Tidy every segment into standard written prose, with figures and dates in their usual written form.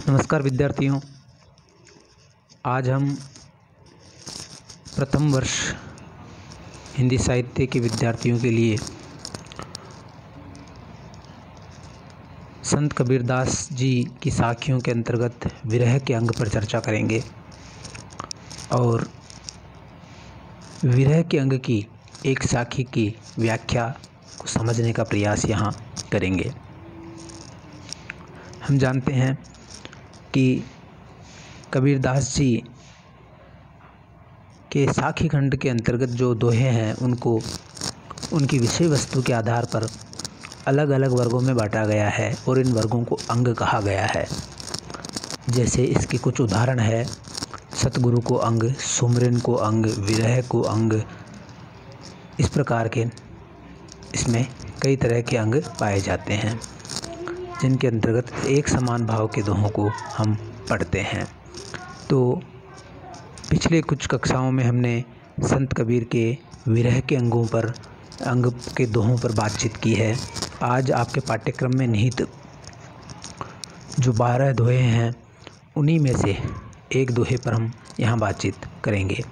नमस्कार विद्यार्थियों, आज हम प्रथम वर्ष हिंदी साहित्य के विद्यार्थियों के लिए संत कबीरदास जी की साखियों के अंतर्गत विरह के अंग पर चर्चा करेंगे और विरह के अंग की एक साखी की व्याख्या को समझने का प्रयास यहाँ करेंगे। हम जानते हैं कि कबीरदास जी के साखी खंड के अंतर्गत जो दोहे हैं उनको उनकी विषय वस्तु के आधार पर अलग अलग वर्गों में बांटा गया है और इन वर्गों को अंग कहा गया है। जैसे इसके कुछ उदाहरण है: सतगुरु को अंग, सुमरन को अंग, विरह को अंग। इस प्रकार के इसमें कई तरह के अंग पाए जाते हैं जिनके अंतर्गत एक समान भाव के दोहों को हम पढ़ते हैं। तो पिछले कुछ कक्षाओं में हमने संत कबीर के विरह के अंग के दोहों पर बातचीत की है। आज आपके पाठ्यक्रम में निहित जो 12 दोहे हैं उन्हीं में से एक दोहे पर हम यहाँ बातचीत करेंगे।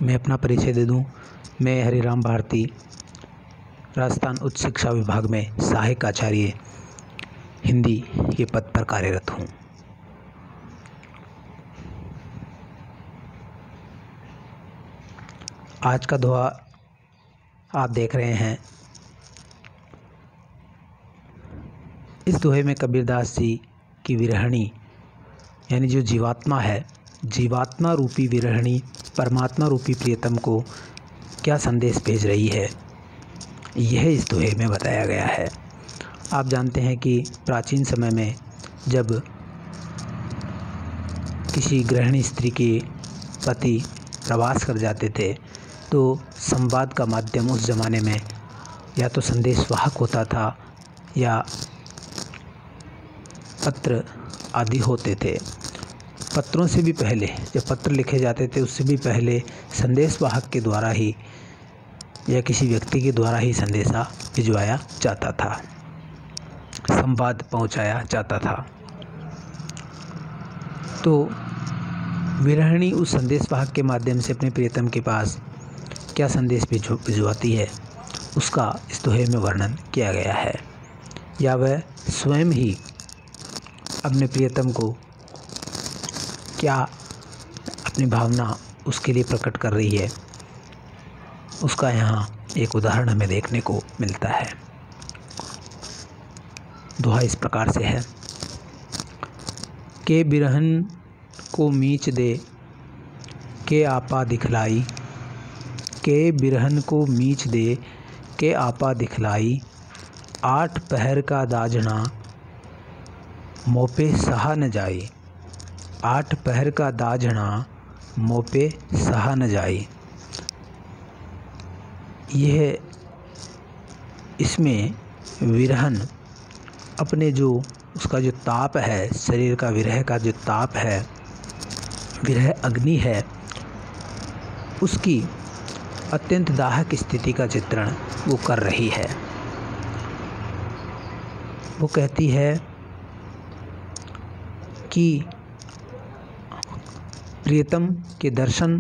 मैं अपना परिचय दे दूं। मैं हरिराम भारती राजस्थान उच्च शिक्षा विभाग में सहायक आचार्य हिंदी के पद पर कार्यरत हूं। आज का दोहा आप देख रहे हैं। इस दोहे में कबीरदास जी की विरहणी यानी जो जीवात्मा है, जीवात्मा रूपी विरहणी परमात्मा रूपी प्रियतम को क्या संदेश भेज रही है, यह इस दोहे में बताया गया है। आप जानते हैं कि प्राचीन समय में जब किसी गृहिणी स्त्री के पति प्रवास कर जाते थे तो संवाद का माध्यम उस ज़माने में या तो संदेशवाहक होता था या पत्र आदि होते थे। पत्रों से भी पहले, जब पत्र लिखे जाते थे उससे भी पहले संदेशवाहक के द्वारा ही या किसी व्यक्ति के द्वारा ही संदेशा भिजवाया जाता था, संवाद पहुंचाया जाता था। तो विरहिणी उस संदेशवाहक के माध्यम से अपने प्रियतम के पास क्या संदेश भिजवाती है उसका इस दोहे में वर्णन किया गया है। या वह स्वयं ही अपने प्रियतम को क्या अपनी भावना उसके लिए प्रकट कर रही है, उसका यहाँ एक उदाहरण हमें देखने को मिलता है। दोहा इस प्रकार से है: के बिरहन को मीच दे के आपा दिखलाई, के बिरहन को मीच दे के आपा दिखलाई, 8 पहर का दाजना मोपे सहा न जाई, 8 पहर का दाजना मोपे सहा न जाई। यह इसमें विरहन अपने जो उसका जो ताप है, शरीर का विरह का जो ताप है, विरह अग्नि है, उसकी अत्यंत दाहक स्थिति का चित्रण वो कर रही है। वो कहती है कि प्रियतम के दर्शन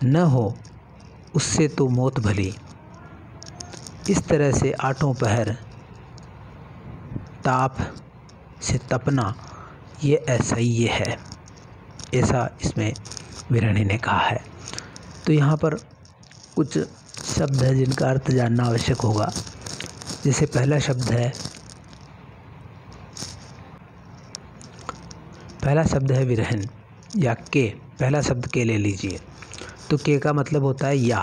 न हो उससे तो मौत भली। इस तरह से 8 पहर ताप से तपना ये असह्य है, ऐसा इसमें विरहिणी ने कहा है। तो यहाँ पर कुछ शब्द है जिनका अर्थ जानना आवश्यक होगा। जैसे पहला शब्द है विरहन या के। पहला शब्द के ले लीजिए तो के का मतलब होता है या।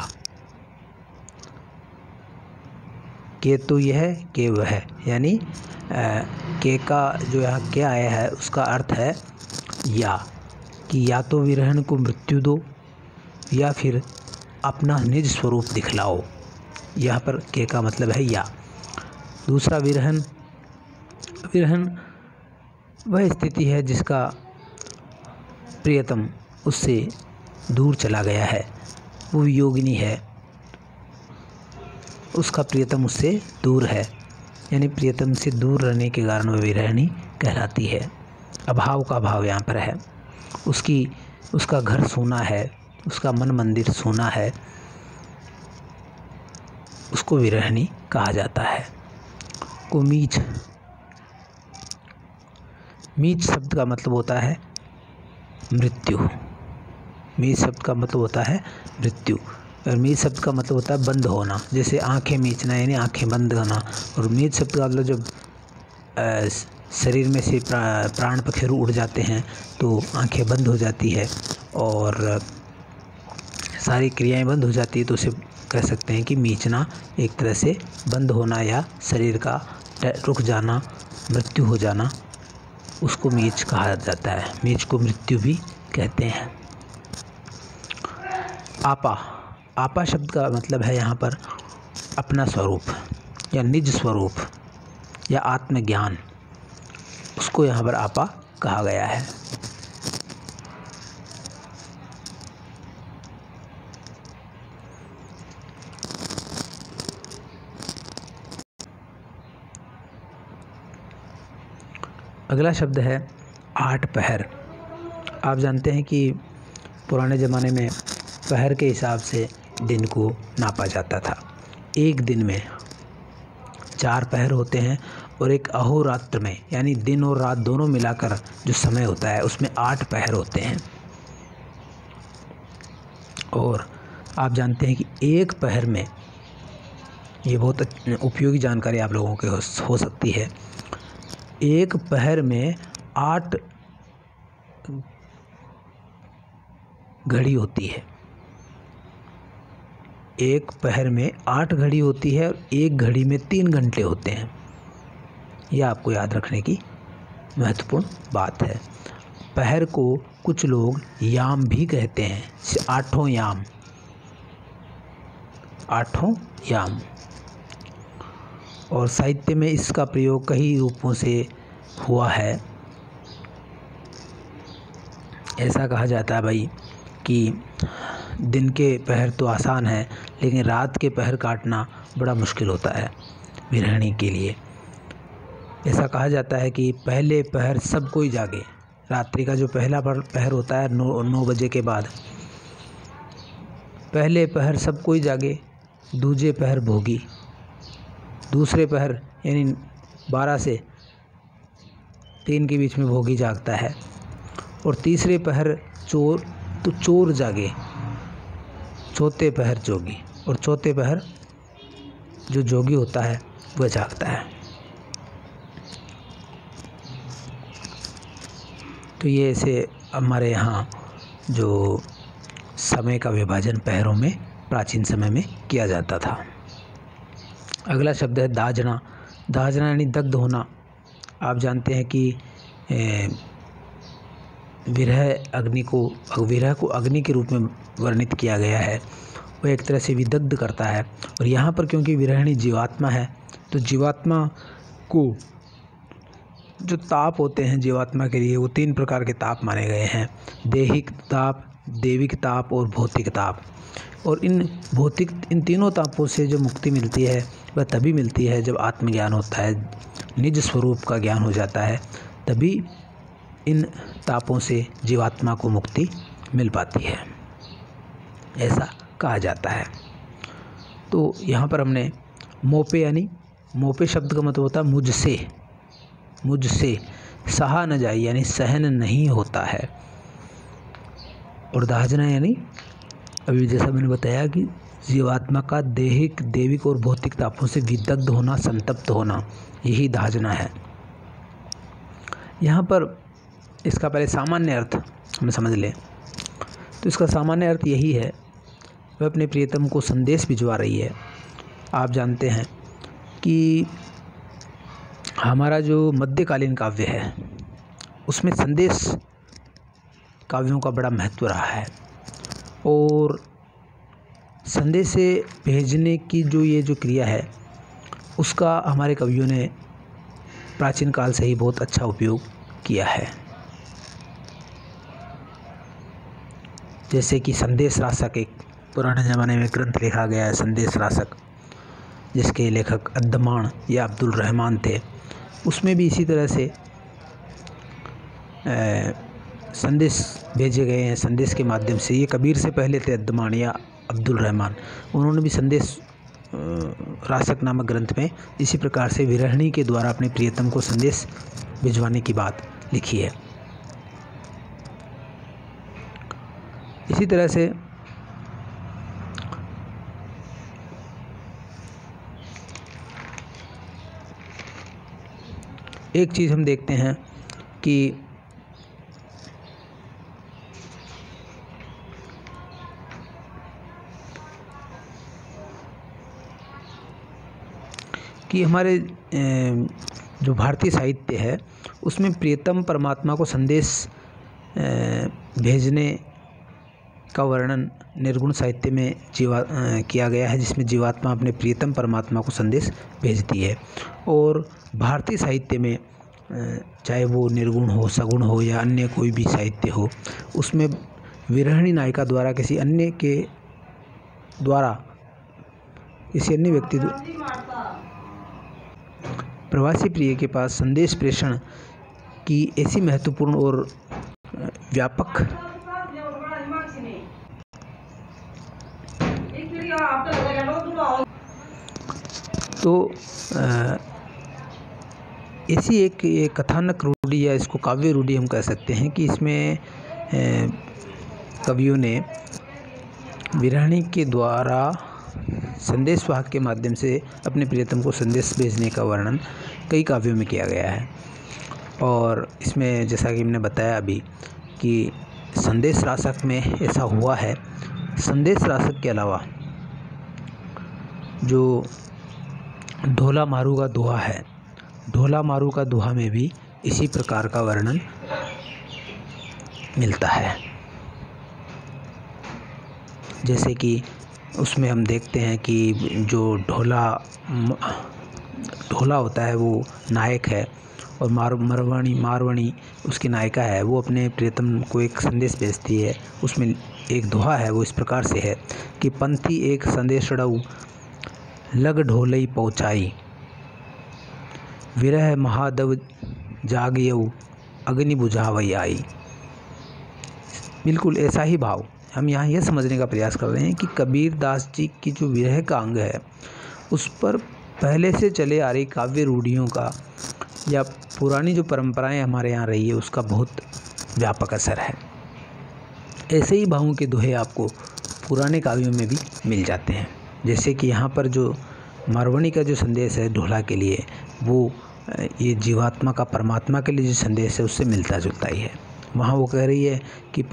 के तो यह है, के वह है, यानी के का जो यहाँ के आया है उसका अर्थ है या, कि या तो विरहन को मृत्यु दो या फिर अपना निज स्वरूप दिखलाओ। यहाँ पर के का मतलब है या। दूसरा विरहन वह स्थिति है जिसका प्रियतम उससे दूर चला गया है, वो वियोगिनी है, उसका प्रियतम उससे दूर है, यानी प्रियतम से दूर रहने के कारण वह विरहिणी कहलाती है। अभाव का भाव यहाँ पर है। उसका घर सूना है, उसका मन मंदिर सूना है, उसको विरहिणी कहा जाता है। कुमीच, मीच शब्द का मतलब होता है मृत्यु। मीच शब्द का मतलब होता है मृत्यु, और मीच शब्द का मतलब होता है बंद होना, जैसे आंखें मीचना यानी आंखें बंद करना। और मीच शब्द का मतलब जब शरीर में से प्राण पखेरु उड़ जाते हैं तो आंखें बंद हो जाती है और सारी क्रियाएं बंद हो जाती है, तो उसे कह सकते हैं कि मीचना एक तरह से बंद होना या शरीर का रुक जाना, मृत्यु हो जाना, उसको मीच कहा जाता है। मीच को मृत्यु भी कहते हैं। आपा, आपा शब्द का मतलब है यहाँ पर अपना स्वरूप या निज स्वरूप या आत्मज्ञान, उसको यहाँ पर आपा कहा गया है। अगला शब्द है आठ पहर। आप जानते हैं कि पुराने ज़माने में पहर के हिसाब से दिन को नापा जाता था। एक दिन में 4 पहर होते हैं और एक अहोरात्र में यानी दिन और रात दोनों मिलाकर जो समय होता है उसमें 8 पहर होते हैं। और आप जानते हैं कि एक पहर में, ये बहुत उपयोगी जानकारी आप लोगों के हो सकती है, एक पहर में 8 घड़ी होती है। एक पहर में 8 घड़ी होती है और एक घड़ी में 3 घंटे होते हैं। यह आपको याद रखने की महत्वपूर्ण बात है। पहर को कुछ लोग याम भी कहते हैं, 8 याम, 8 याम। और साहित्य में इसका प्रयोग कई रूपों से हुआ है। ऐसा कहा जाता है भाई कि दिन के पहर तो आसान है, लेकिन रात के पहर काटना बड़ा मुश्किल होता है विरहिणी के लिए। ऐसा कहा जाता है कि पहले पहर सब कोई जागे, रात्रि का जो पहला पहर होता है 9 बजे के बाद, पहले पहर सब कोई जागे, दूजे पहर भोगी, दूसरे पहर यानी 12 से 3 के बीच में भोगी जागता है, और तीसरे पहर चोर तो चोर जागे, चौथे पहर जोगी, और चौथे पहर जो जोगी होता है वह जागता है। तो ये ऐसे हमारे यहाँ जो समय का विभाजन पहरों में प्राचीन समय में किया जाता था। अगला शब्द है दाजना। दाजना यानी दग्ध होना। आप जानते हैं कि विरह को अग्नि के रूप में वर्णित किया गया है। वह एक तरह से विदग्ध करता है। और यहाँ पर क्योंकि विरहिणी जीवात्मा है, तो जीवात्मा को जो ताप होते हैं जीवात्मा के लिए, वो 3 प्रकार के ताप माने गए हैं, दैहिक ताप, देविक ताप और भौतिक ताप। और इन तीनों तापों से जो मुक्ति मिलती है वह तभी मिलती है जब आत्मज्ञान होता है, निज स्वरूप का ज्ञान हो जाता है, तभी इन तापों से जीवात्मा को मुक्ति मिल पाती है, ऐसा कहा जाता है। तो यहाँ पर हमने मोपे यानी मोपे शब्द का मतलब होता है मुझसे सहा न जाए यानी सहन नहीं होता है। और दाजना यानी अभी जैसा मैंने बताया कि जीवात्मा का दैहिक, देविक और भौतिक तापों से विदग्ध होना, संतप्त होना, यही दाजना है। यहाँ पर इसका पहले सामान्य अर्थ हम समझ लें तो इसका सामान्य अर्थ यही है, वह अपने प्रियतम को संदेश भिजवा रही है। आप जानते हैं कि हमारा जो मध्यकालीन काव्य है उसमें संदेश काव्यों का बड़ा महत्व रहा है, और संदेश भेजने की जो क्रिया है उसका हमारे कवियों ने प्राचीन काल से ही बहुत अच्छा उपयोग किया है। जैसे कि संदेश रासक, एक पुराने ज़माने में ग्रंथ लिखा गया है संदेश रासक, जिसके लेखक अद्दमान या अब्दुल रहमान थे। उसमें भी इसी तरह से संदेश भेजे गए हैं। संदेश के माध्यम से, ये कबीर से पहले थे अद्दमान या अब्दुल रहमान, उन्होंने भी संदेश रासक नामक ग्रंथ में इसी प्रकार से विरहिणी के द्वारा अपने प्रियतम को संदेश भिजवाने की बात लिखी है। इसी तरह से एक चीज़ हम देखते हैं कि हमारे जो भारतीय साहित्य है उसमें प्रियतम परमात्मा को संदेश भेजने का वर्णन निर्गुण साहित्य में किया गया है, जिसमें जीवात्मा अपने प्रियतम परमात्मा को संदेश भेजती है। और भारतीय साहित्य में चाहे वो निर्गुण हो, सगुण हो या अन्य कोई भी साहित्य हो, उसमें विरहिणी नायिका द्वारा किसी अन्य व्यक्ति प्रवासी प्रिय के पास संदेश प्रेषण की ऐसी महत्वपूर्ण और व्यापक ऐसी एक कथानक रूढ़ी या इसको काव्य रूढ़ी हम कह सकते हैं कि इसमें कवियों ने विरहिणी के द्वारा संदेश वाहक के माध्यम से अपने प्रियतम को संदेश भेजने का वर्णन कई काव्यों में किया गया है। और इसमें जैसा कि हमने बताया अभी कि संदेश रासक में ऐसा हुआ है। संदेश रासक के अलावा जो ढोला मारू का दोहा है, ढोला मारू का दोहा में भी इसी प्रकार का वर्णन मिलता है। जैसे कि उसमें हम देखते हैं कि जो ढोला होता है वो नायक है और मारवाणी उसकी नायिका है। वो अपने प्रियतम को एक संदेश भेजती है। उसमें एक दोहा है, वो इस प्रकार से है कि पंथी एक संदेशड़ऊ लग ढोलई पहुँचाई, विरह महादव जागयऊ अग्नि बुझावई आई। बिल्कुल ऐसा ही भाव हम यहाँ यह समझने का प्रयास कर रहे हैं कि कबीर दास जी की जो विरह का अंग है उस पर पहले से चले आ रही काव्य रूढ़ियों का या पुरानी जो परंपराएं हमारे यहाँ रही है उसका बहुत व्यापक असर है। ऐसे ही भावों के दोहे आपको पुराने काव्यों में भी मिल जाते हैं। जैसे कि यहाँ पर जो मारवाणी का जो संदेश है ढोला के लिए, वो ये जीवात्मा का परमात्मा के लिए जो संदेश है उससे मिलता जुलता ही है। वहाँ वो कह रही है कि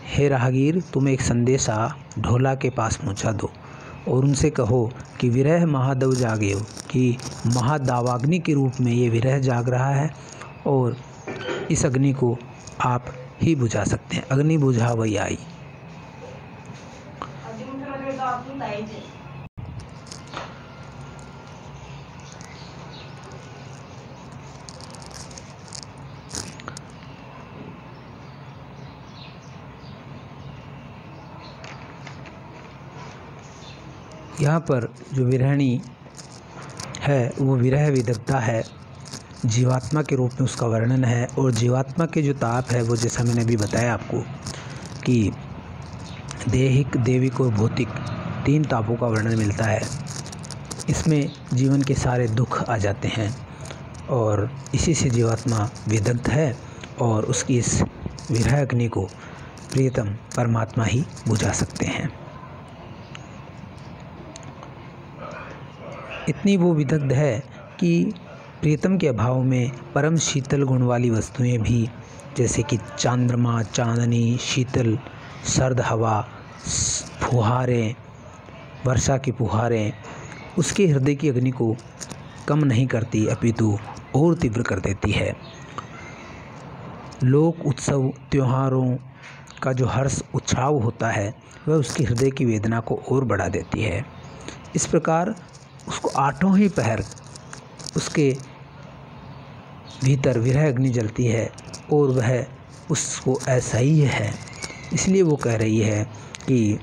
हे राहगीर, तुम एक संदेशा ढोला के पास पहुँचा दो और उनसे कहो कि विरह महादव जागे हो, कि महादावाग्नि के रूप में ये विरह जाग रहा है और इस अग्नि को आप ही बुझा सकते हैं। अग्नि बुझा वही आई। यहाँ पर जो विरहिणी है वो विरह विदग्धा है, जीवात्मा के रूप में उसका वर्णन है। और जीवात्मा के जो ताप है वो जैसा मैंने अभी बताया आपको कि देहिक, देविक और भौतिक 3 तापों का वर्णन मिलता है। इसमें जीवन के सारे दुख आ जाते हैं और इसी से जीवात्मा विदग्ध है और उसकी इस विरह अग्नि को प्रियतम परमात्मा ही बुझा सकते हैं। इतनी वो विदग्ध है कि प्रियतम के अभाव में परम शीतल गुण वाली वस्तुएं भी, जैसे कि चंद्रमा, चांदनी, शीतल सर्द हवा, फुहारें, वर्षा की फुहारें, उसके हृदय की अग्नि को कम नहीं करती अपितु और तीव्र कर देती है। लोक उत्सव त्योहारों का जो हर्ष उत्साह होता है वह उसके हृदय की वेदना को और बढ़ा देती है। इस प्रकार उसको 8 ही पहर उसके भीतर विरह अग्नि जलती है और वह उसको असह्य है, इसलिए वो कह रही है कि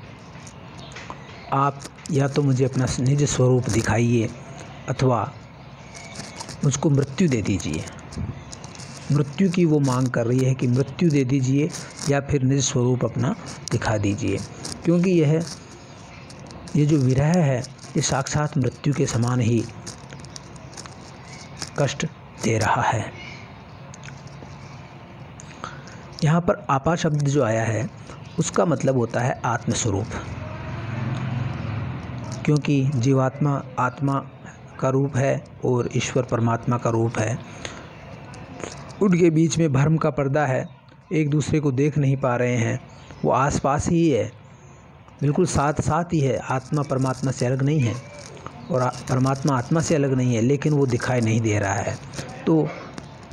आप या तो मुझे अपना निज स्वरूप दिखाइए अथवा मुझको मृत्यु दे दीजिए। मृत्यु की वो मांग कर रही है कि मृत्यु दे दीजिए या फिर निज स्वरूप अपना दिखा दीजिए, क्योंकि ये जो विरह है ये साक्षात मृत्यु के समान ही कष्ट दे रहा है। यहाँ पर आपा शब्द जो आया है उसका मतलब होता है आत्मस्वरूप, क्योंकि जीवात्मा आत्मा का रूप है और ईश्वर परमात्मा का रूप है। उनके बीच में भ्रम का पर्दा है, एक दूसरे को देख नहीं पा रहे हैं। वो आसपास ही है, बिल्कुल साथ साथ ही है। आत्मा परमात्मा से अलग नहीं है और परमात्मा आत्मा से अलग नहीं है, लेकिन वो दिखाई नहीं दे रहा है। तो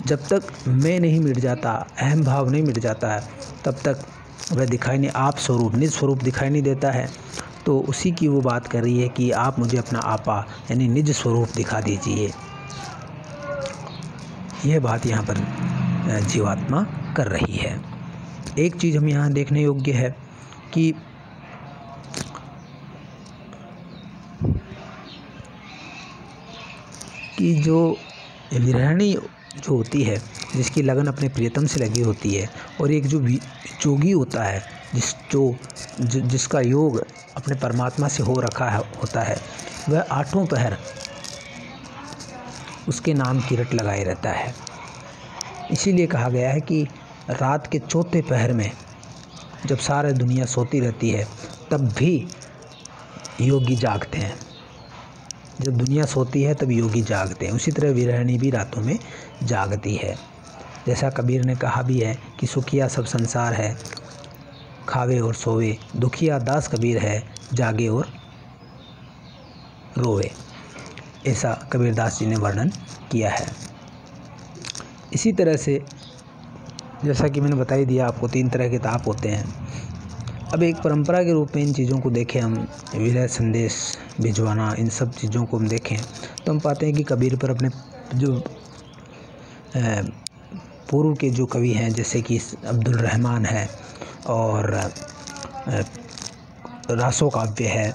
जब तक मैं नहीं मिट जाता, अहम भाव नहीं मिट जाता है, तब तक वह दिखाई नहीं, आप स्वरूप निज स्वरूप दिखाई नहीं देता है। तो उसी की वो बात कर रही है कि आप मुझे अपना आपा यानी निज स्वरूप दिखा दीजिए। यह बात यहाँ पर जीवात्मा कर रही है। एक चीज़ हम यहाँ देखने योग्य है कि जो विरहिणी जो होती है, जिसकी लगन अपने प्रियतम से लगी होती है, और एक जो जोगी होता है जिसका योग अपने परमात्मा से हो रखा है होता है, वह आठों पहर उसके नाम की रट लगाए रहता है। इसीलिए कहा गया है कि रात के चौथे पहर में जब सारी दुनिया सोती रहती है तब भी योगी जागते हैं। जब दुनिया सोती है तब योगी जागते हैं। उसी तरह विरहिणी भी रातों में जागती है। जैसा कबीर ने कहा भी है कि सुखिया सब संसार है, खावे और सोवे, दुखिया दास कबीर है, जागे और रोवे। ऐसा कबीरदास जी ने वर्णन किया है। इसी तरह से जैसा कि मैंने बता ही दिया आपको, 3 तरह के ताप होते हैं। अब एक परंपरा के रूप में इन चीज़ों को देखें हम, विरह संदेश भिजवाना, इन सब चीज़ों को हम देखें तो हम पाते हैं कि कबीर पर अपने जो पूर्व के जो कवि हैं, जैसे कि अब्दुल रहमान है और रासो काव्य है,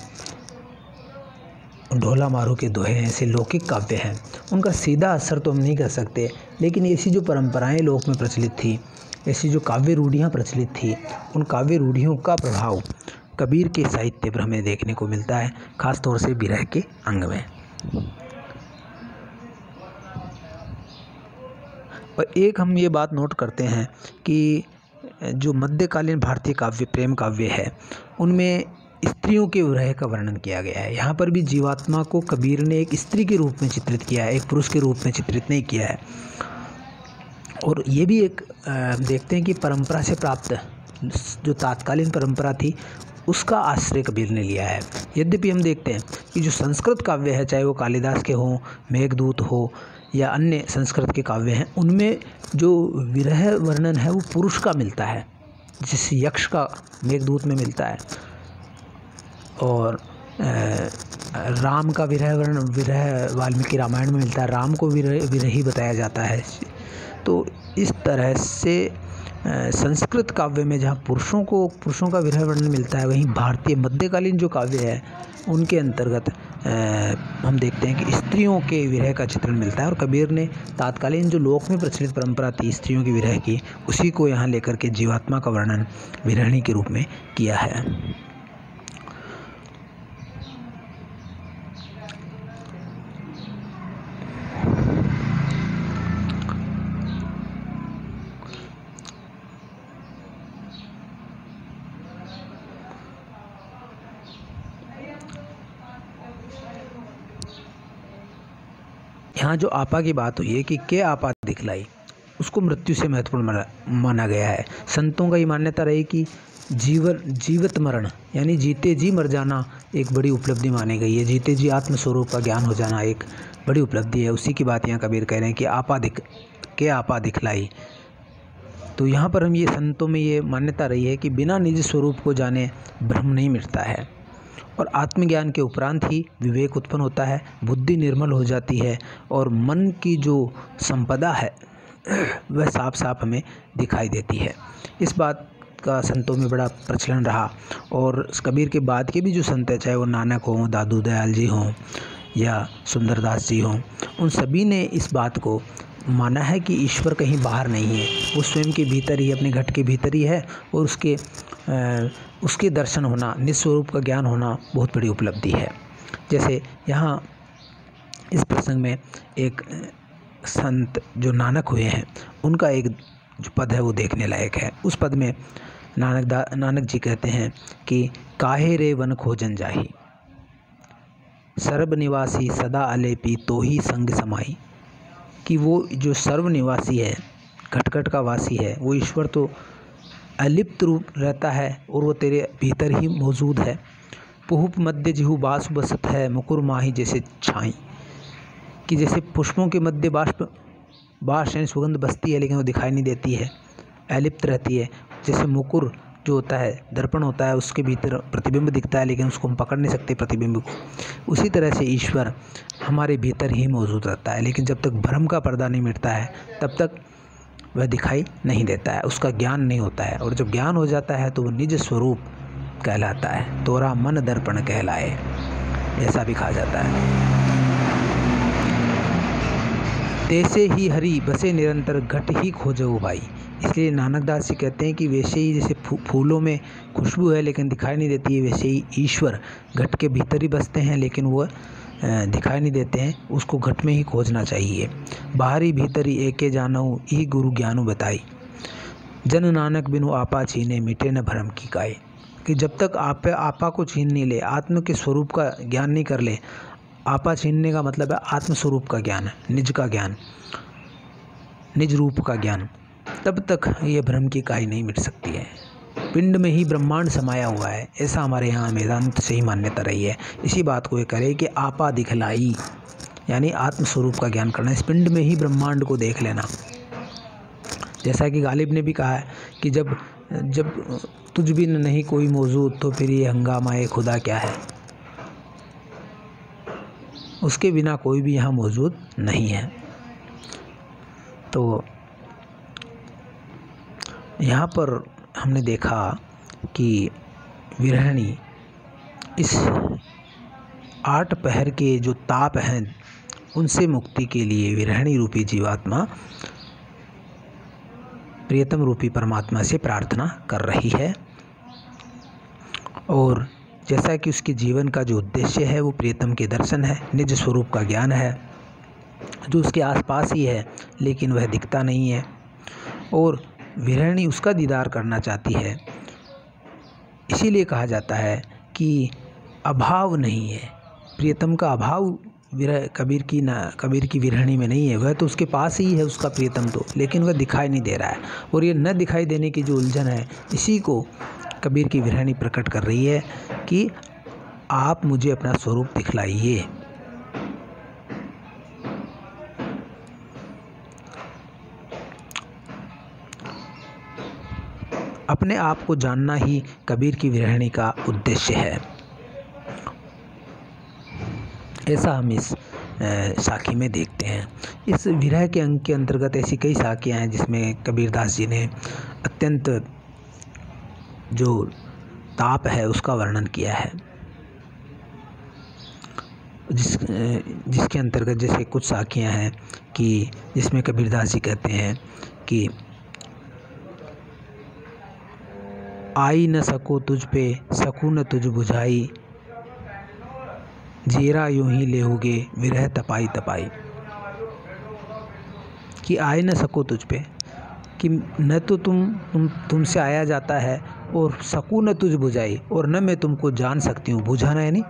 ढोला मारू के दोहे हैं, ऐसे लौकिक काव्य हैं, उनका सीधा असर तो हम नहीं कर सकते, लेकिन ऐसी जो परंपराएं लोक में प्रचलित थी, ऐसी जो काव्य रूढ़ियाँ प्रचलित थी, उन काव्य रूढ़ियों का प्रभाव कबीर के साहित्य पर हमें देखने को मिलता है, ख़ास तौर से विरह के अंग में। और एक हम ये बात नोट करते हैं कि जो मध्यकालीन भारतीय काव्य, प्रेम काव्य है, उनमें स्त्रियों के विरह का वर्णन किया गया है। यहाँ पर भी जीवात्मा को कबीर ने एक स्त्री के रूप में चित्रित किया है, एक पुरुष के रूप में चित्रित नहीं किया है। और ये भी एक देखते हैं कि परंपरा से प्राप्त जो तात्कालीन परंपरा थी उसका आश्रय कबीर ने लिया है। यद्यपि हम देखते हैं कि जो संस्कृत काव्य है, चाहे वो कालिदास के हों, मेघदूत हो या अन्य संस्कृत के काव्य हैं, उनमें जो विरह वर्णन है वो पुरुष का मिलता है, जिस यक्ष का मेघदूत में मिलता है। और राम का विरह वाल्मीकि रामायण में मिलता है, राम को विरही बताया जाता है। तो इस तरह से संस्कृत काव्य में जहाँ पुरुषों का विरह वर्णन मिलता है, वहीं भारतीय मध्यकालीन जो काव्य है उनके अंतर्गत हम देखते हैं कि स्त्रियों के विरह का चित्रण मिलता है। और कबीर ने तात्कालीन जो लोक में प्रचलित परंपरा थी स्त्रियों के विरह की, उसी को यहाँ लेकर के जीवात्मा का वर्णन विरहिणी के रूप में किया है। यहाँ जो आपा की बात हुई है कि के आपा दिखलाई, उसको मृत्यु से महत्वपूर्ण माना गया है। संतों का ये मान्यता रही कि जीवित मरण यानी जीते जी मर जाना एक बड़ी उपलब्धि मानी गई है। जीते जी आत्मस्वरूप का ज्ञान हो जाना एक बड़ी उपलब्धि है। उसी की बात यहाँ कबीर कह रहे हैं कि आपा दिखलाई। तो यहाँ पर हम ये संतों में ये मान्यता रही है कि बिना निज स्वरूप को जाने भ्रम नहीं मिटता है, और आत्मज्ञान के उपरांत ही विवेक उत्पन्न होता है, बुद्धि निर्मल हो जाती है और मन की जो संपदा है वह साफ साफ हमें दिखाई देती है। इस बात का संतों में बड़ा प्रचलन रहा। और कबीर के बाद के भी जो संत हैं, चाहे वो नानक हों, दादू दयाल जी हों या सुंदरदास जी हों, उन सभी ने इस बात को माना है कि ईश्वर कहीं बाहर नहीं है, वो स्वयं के भीतर ही, अपने घट के भीतर ही है। और उसके दर्शन होना, निस्वरूप का ज्ञान होना बहुत बड़ी उपलब्धि है। जैसे यहाँ इस प्रसंग में एक संत जो नानक हुए हैं, उनका एक जो पद है वो देखने लायक है। उस पद में नानक जी कहते हैं कि काहे रे वन खोजन जाही, सर्व निवासी सदा अलेपी तो ही संग समाई। कि वो जो सर्व निवासी है, घट का वासी है, वो ईश्वर तो अलिप्त रूप रहता है और वो तेरे भीतर ही मौजूद है। पुहुप मध्य जिहु बास बसत है, मुकुर माही जैसे छाई। कि जैसे पुष्पों के मध्य बास यानी सुगंध बसती है, लेकिन वो दिखाई नहीं देती है, अलिप्त रहती है। जैसे मुकुर जो होता है, दर्पण होता है, उसके भीतर प्रतिबिंब दिखता है, लेकिन उसको हम पकड़ नहीं सकते प्रतिबिंब को। उसी तरह से ईश्वर हमारे भीतर ही मौजूद रहता है, लेकिन जब तक भ्रम का पर्दा नहीं मिटता है तब तक वह दिखाई नहीं देता है, उसका ज्ञान नहीं होता है। और जब ज्ञान हो जाता है तो वो निज स्वरूप कहलाता है। तोरा मन दर्पण कहलाए, ऐसा भी कहा जाता है। तैसे ही हरि बसे निरंतर घट ही खोजो भाई। इसलिए नानक दास जी कहते हैं कि वैसे ही जैसे फूलों में खुशबू है लेकिन दिखाई नहीं देती है, वैसे ही ईश्वर घट के भीतर ही बसते हैं लेकिन वो दिखाई नहीं देते हैं, उसको घट में ही खोजना चाहिए। बाहरी भीतरी एके जानऊ ई गुरु ज्ञानु बताई, जन नानक बिनु आपा छीने मिटे न भरम की काए। कि जब तक आपा को छीन नहीं ले, आत्म के स्वरूप का ज्ञान नहीं कर ले, आपा छीनने का मतलब है आत्म स्वरूप का ज्ञान, निज का ज्ञान, निज रूप का ज्ञान, तब तक ये भ्रम की काई नहीं मिट सकती है। पिंड में ही ब्रह्मांड समाया हुआ है, ऐसा हमारे यहाँ वेदांत से ही मान्यता रही है। इसी बात को ये करे कि आपा दिखलाई, यानी आत्म स्वरूप का ज्ञान करना, इस पिंड में ही ब्रह्मांड को देख लेना। जैसा कि गालिब ने भी कहा है कि जब तुझ बिन नहीं कोई मौजूद, तो फिर ये हंगामा ए खुदा क्या है। उसके बिना कोई भी यहाँ मौजूद नहीं है। तो यहाँ पर हमने देखा कि विरहिणी इस 8 पहर के जो ताप हैं उनसे मुक्ति के लिए विरहिणी रूपी जीवात्मा प्रियतम रूपी परमात्मा से प्रार्थना कर रही है। और जैसा कि उसके जीवन का जो उद्देश्य है वो प्रियतम के दर्शन है, निज स्वरूप का ज्ञान है, जो उसके आसपास ही है लेकिन वह दिखता नहीं है। और विरहिणी उसका दीदार करना चाहती है। इसीलिए कहा जाता है कि अभाव नहीं है, प्रियतम का अभाव कबीर की विरहिणी में नहीं है। वह तो उसके पास ही है उसका प्रियतम तो, लेकिन वह दिखाई नहीं दे रहा है। और ये न दिखाई देने की जो उलझन है, इसी को कबीर की विरहिणी प्रकट कर रही है कि आप मुझे अपना स्वरूप दिखलाइए। अपने आप को जानना ही कबीर की विरहिणी का उद्देश्य है। ऐसा हम इस साखी में देखते हैं। इस विरह के अंग के अंतर्गत ऐसी कई साखियाँ हैं जिसमें कबीरदास जी ने अत्यंत जो ताप है उसका वर्णन किया है। जिसके अंतर्गत जैसे कुछ साखियाँ हैं कि जिसमें कबीरदास जी कहते हैं कि आई न सको तुझ पे सकूँ न तुझ बुझाई, जीरा यूं ही लेहुगे विरह तपाई तपाई। कि आए न सको तुझ पे, कि न तो तुमसे आया जाता है, और सकूँ न तुझ बुझाई, और न मैं तुमको जान सकती हूँ। बुझाना यानी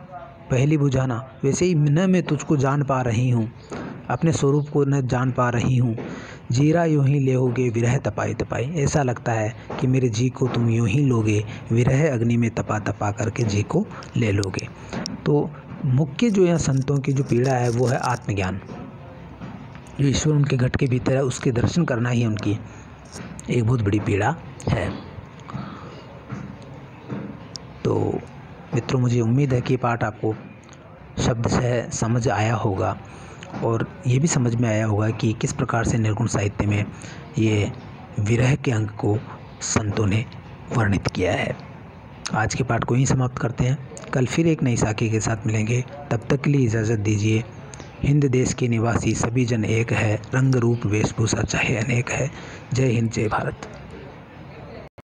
पहली बुझाना, वैसे ही न मैं तुझको जान पा रही हूँ, अपने स्वरूप को न जान पा रही हूँ। जीरा यूं ही लेओगे विरह तपाई तपाई, ऐसा लगता है कि मेरे जी को तुम यूं ही लोगे, विरह अग्नि में तपा तपा करके जी को ले लोगे। तो मुख्य जो यहाँ संतों की जो पीड़ा है वो है आत्मज्ञान। जो ईश्वर उनके घट के भीतर है उसके दर्शन करना ही उनकी एक बहुत बड़ी पीड़ा है। तो मित्रों, मुझे उम्मीद है कि पाठ आपको शब्द से समझ आया होगा और ये भी समझ में आया होगा कि किस प्रकार से निर्गुण साहित्य में ये विरह के अंग को संतों ने वर्णित किया है। आज के पाठ को ही समाप्त करते हैं। कल फिर एक नई साखी के साथ मिलेंगे। तब तक के लिए इजाज़त दीजिए। हिंद देश के निवासी सभी जन एक है, रंग रूप वेशभूषा चाहे अनेक है। जय हिंद, जय भारत।